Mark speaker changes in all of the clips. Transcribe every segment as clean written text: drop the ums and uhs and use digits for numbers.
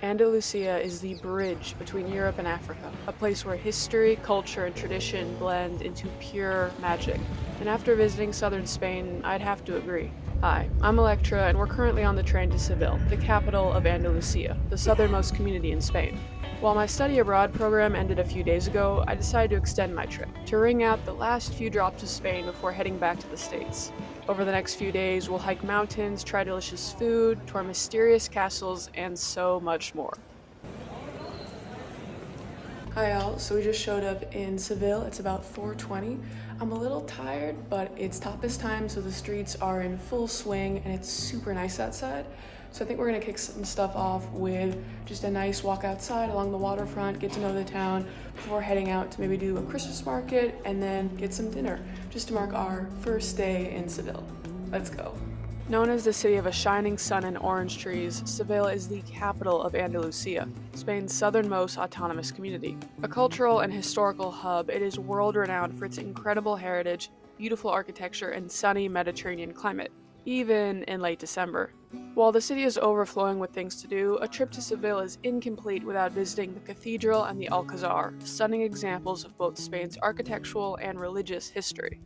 Speaker 1: Andalusia is the bridge between Europe and Africa, a place where history, culture, and tradition blend into pure magic. And after visiting southern Spain, I'd have to agree. Hi, I'm Elektra, and we're currently on the train to Seville, the capital of Andalusia, the southernmost community in Spain. While my study abroad program ended a few days ago, I decided to extend my trip, to wring out the last few drops of Spain before heading back to the States. Over the next few days, we'll hike mountains, try delicious food, tour mysterious castles, and so much more. Hi all, so we just showed up in Seville. It's about 4:20. I'm a little tired, but it's tapas time, so the streets are in full swing and it's super nice outside. So I think we're gonna kick some stuff off with just a nice walk outside along the waterfront, get to know the town before heading out to maybe do a Christmas market and then get some dinner, just to mark our first day in Seville. Let's go. Known as the city of a shining sun and orange trees, Seville is the capital of Andalusia, Spain's southernmost autonomous community. A cultural and historical hub, it is world-renowned for its incredible heritage, beautiful architecture, and sunny Mediterranean climate, even in late December. While the city is overflowing with things to do, a trip to Seville is incomplete without visiting the cathedral and the Alcazar, stunning examples of both Spain's architectural and religious history.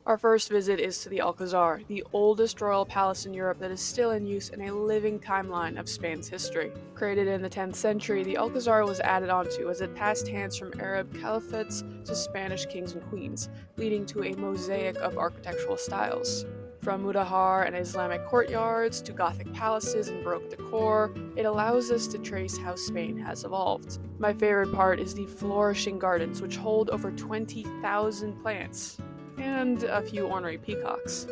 Speaker 1: Our first visit is to the Alcazar, the oldest royal palace in Europe that is still in use in a living timeline of Spain's history. Created in the 10th century, the Alcazar was added onto as it passed hands from Arab caliphates to Spanish kings and queens, leading to a mosaic of architectural styles. From Mudahar and Islamic courtyards to Gothic palaces and Baroque decor, it allows us to trace how Spain has evolved. My favorite part is the flourishing gardens, which hold over 20,000 plants. And a few ornery peacocks.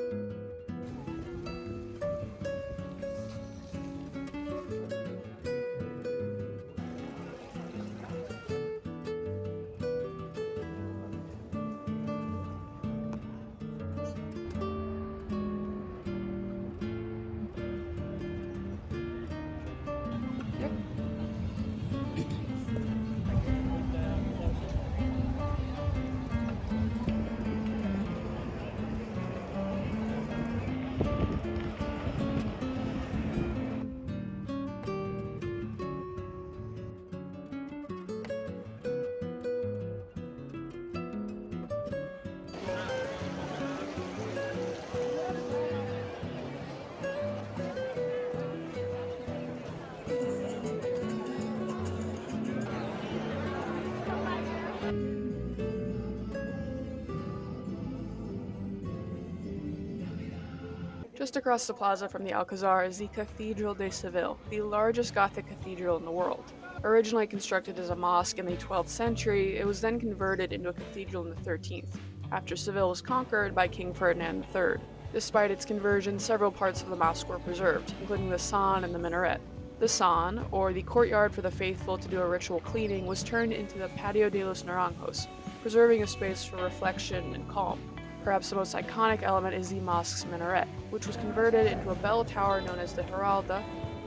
Speaker 1: Just across the plaza from the Alcazar is the Cathedral de Seville, the largest Gothic cathedral in the world. Originally constructed as a mosque in the 12th century, it was then converted into a cathedral in the 13th, after Seville was conquered by King Ferdinand III. Despite its conversion, several parts of the mosque were preserved, including the San and the minaret. The San, or the courtyard for the faithful to do a ritual cleaning, was turned into the Patio de los Naranjos, preserving a space for reflection and calm. Perhaps the most iconic element is the mosque's minaret, which was converted into a bell tower known as the Ronda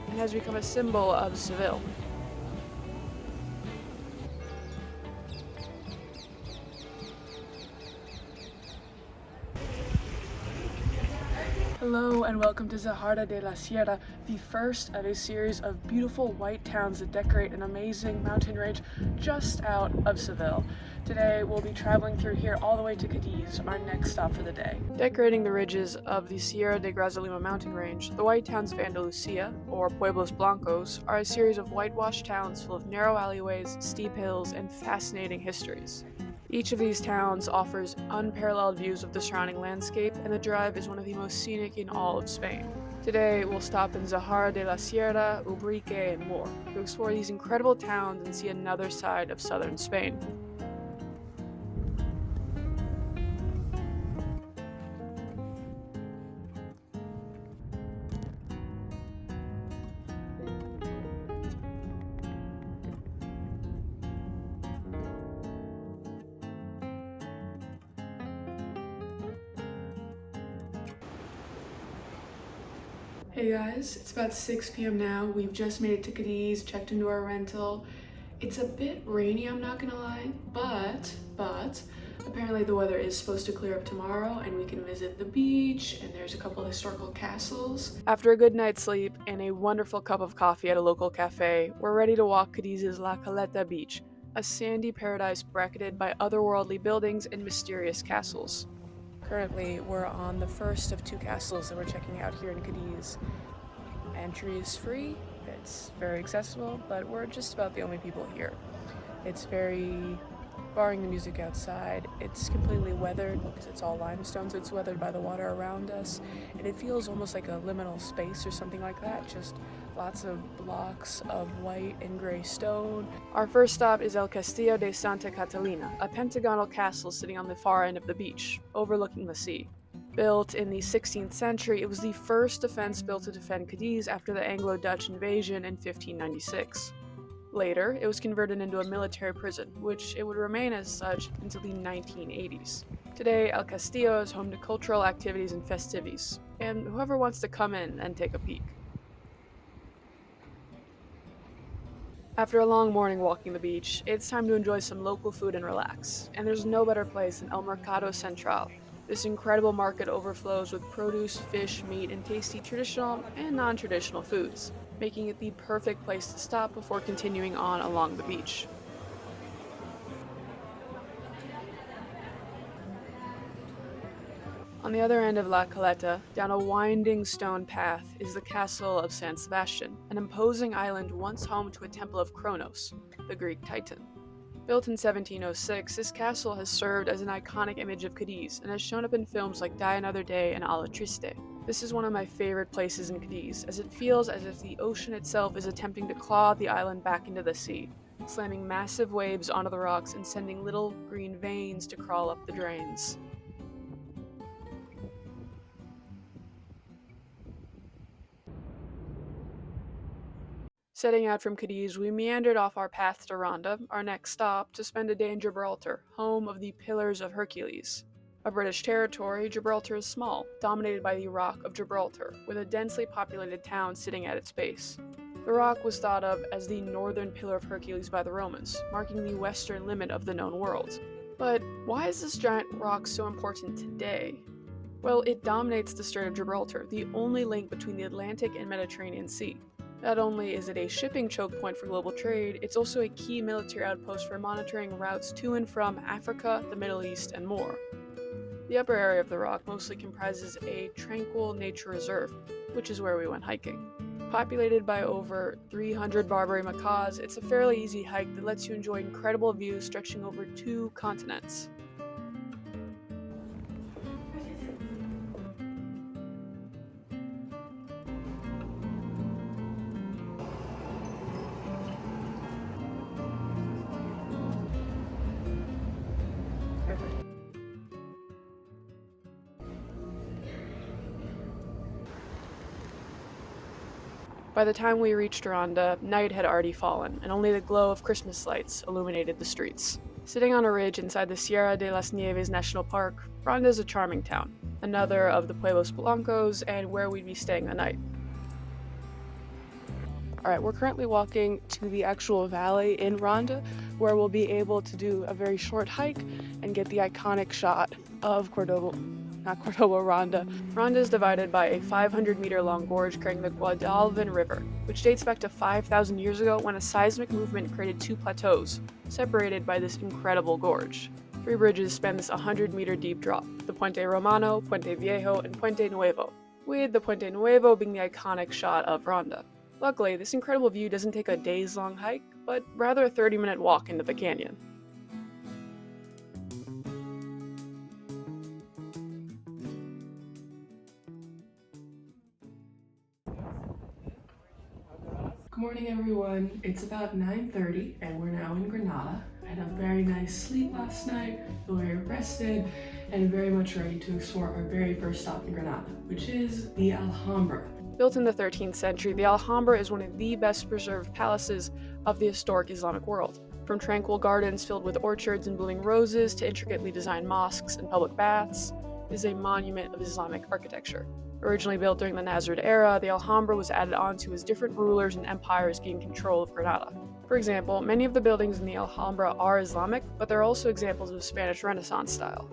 Speaker 1: and has become a symbol of Seville. Hello and welcome to Zahara de la Sierra, the first of a series of beautiful white towns that decorate an amazing mountain range just out of Seville. Today we'll be traveling through here all the way to Cadiz, our next stop for the day. Decorating the ridges of the Sierra de Grazalema mountain range, the white towns of Andalusia, or Pueblos Blancos, are a series of whitewashed towns full of narrow alleyways, steep hills, and fascinating histories. Each of these towns offers unparalleled views of the surrounding landscape, and the drive is one of the most scenic in all of Spain. Today, we'll stop in Zahara de la Sierra, Ubrique, and more to explore these incredible towns and see another side of southern Spain. Hey guys, it's about 6 p.m. now. We've just made it to Cadiz, checked into our rental. It's a bit rainy, I'm not gonna lie, but Apparently the weather is supposed to clear up tomorrow and we can visit the beach, and there's a couple historical castles. After a good night's sleep and a wonderful cup of coffee at a local cafe, we're ready to walk Cadiz's La Caleta beach, a sandy paradise bracketed by otherworldly buildings and mysterious castles. Currently, we're on the first of two castles that we're checking out here in Cadiz. Entry is free, it's very accessible, but we're just about the only people here. It's very, barring the music outside, it's completely weathered because it's all limestone, so it's weathered by the water around us, and it feels almost like a liminal space or something like that, just lots of blocks of white and gray stone. Our first stop is El Castillo de Santa Catalina, a pentagonal castle sitting on the far end of the beach, overlooking the sea. Built in the 16th century, it was the first defense built to defend Cadiz after the Anglo-Dutch invasion in 1596. Later, it was converted into a military prison, which it would remain as such until the 1980s. Today, El Castillo is home to cultural activities and festivities, and whoever wants to come in and take a peek. After a long morning walking the beach, it's time to enjoy some local food and relax, and there's no better place than El Mercado Central. This incredible market overflows with produce, fish, meat, and tasty traditional and non-traditional foods, making it the perfect place to stop before continuing on along the beach. On the other end of La Caleta, down a winding stone path, is the castle of San Sebastian, an imposing island once home to a temple of Kronos, the Greek Titan. Built in 1706, this castle has served as an iconic image of Cadiz and has shown up in films like Die Another Day and Alla Triste. This is one of my favorite places in Cadiz, as it feels as if the ocean itself is attempting to claw the island back into the sea, slamming massive waves onto the rocks and sending little green veins to crawl up the drains. Setting out from Cadiz, we meandered off our path to Ronda, our next stop, to spend a day in Gibraltar, home of the Pillars of Hercules. A British territory, Gibraltar is small, dominated by the Rock of Gibraltar, with a densely populated town sitting at its base. The rock was thought of as the northern Pillar of Hercules by the Romans, marking the western limit of the known world. But why is this giant rock so important today? Well, it dominates the Strait of Gibraltar, the only link between the Atlantic and Mediterranean Sea. Not only is it a shipping choke point for global trade, it's also a key military outpost for monitoring routes to and from Africa, the Middle East, and more. The upper area of the rock mostly comprises a tranquil nature reserve, which is where we went hiking. Populated by over 300 Barbary macaws, it's a fairly easy hike that lets you enjoy incredible views stretching over 2 continents. By the time we reached Ronda, night had already fallen, and only the glow of Christmas lights illuminated the streets. Sitting on a ridge inside the Sierra de las Nieves National Park, Ronda is a charming town, another of the Pueblos Blancos, and where we'd be staying the night. Alright, we're currently walking to the actual valley in Ronda, where we'll be able to do a very short hike and get the iconic shot of Ronda. Ronda is divided by a 500-meter-long gorge carrying the Guadalvin River, which dates back to 5,000 years ago when a seismic movement created 2 plateaus, separated by this incredible gorge. 3 bridges span this 100-meter deep drop, the Puente Romano, Puente Viejo, and Puente Nuevo, with the Puente Nuevo being the iconic shot of Ronda. Luckily, this incredible view doesn't take a days-long hike, but rather a 30-minute walk into the canyon. Good morning, everyone. It's about 9:30 and we're now in Granada. I had a very nice sleep last night, feel very rested, and very much ready to explore our very first stop in Granada, which is the Alhambra. Built in the 13th century, the Alhambra is one of the best preserved palaces of the historic Islamic world. From tranquil gardens filled with orchards and blooming roses to intricately designed mosques and public baths, it is a monument of Islamic architecture. Originally built during the Nasrid era, the Alhambra was added onto as different rulers and empires gained control of Granada. For example, many of the buildings in the Alhambra are Islamic, but they're also examples of Spanish Renaissance style.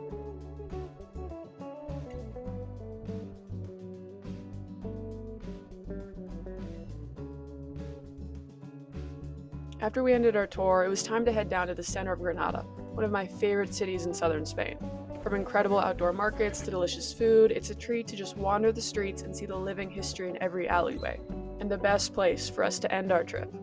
Speaker 1: After we ended our tour, it was time to head down to the center of Granada, one of my favorite cities in southern Spain. From incredible outdoor markets to delicious food, it's a treat to just wander the streets and see the living history in every alleyway, and the best place for us to end our trip.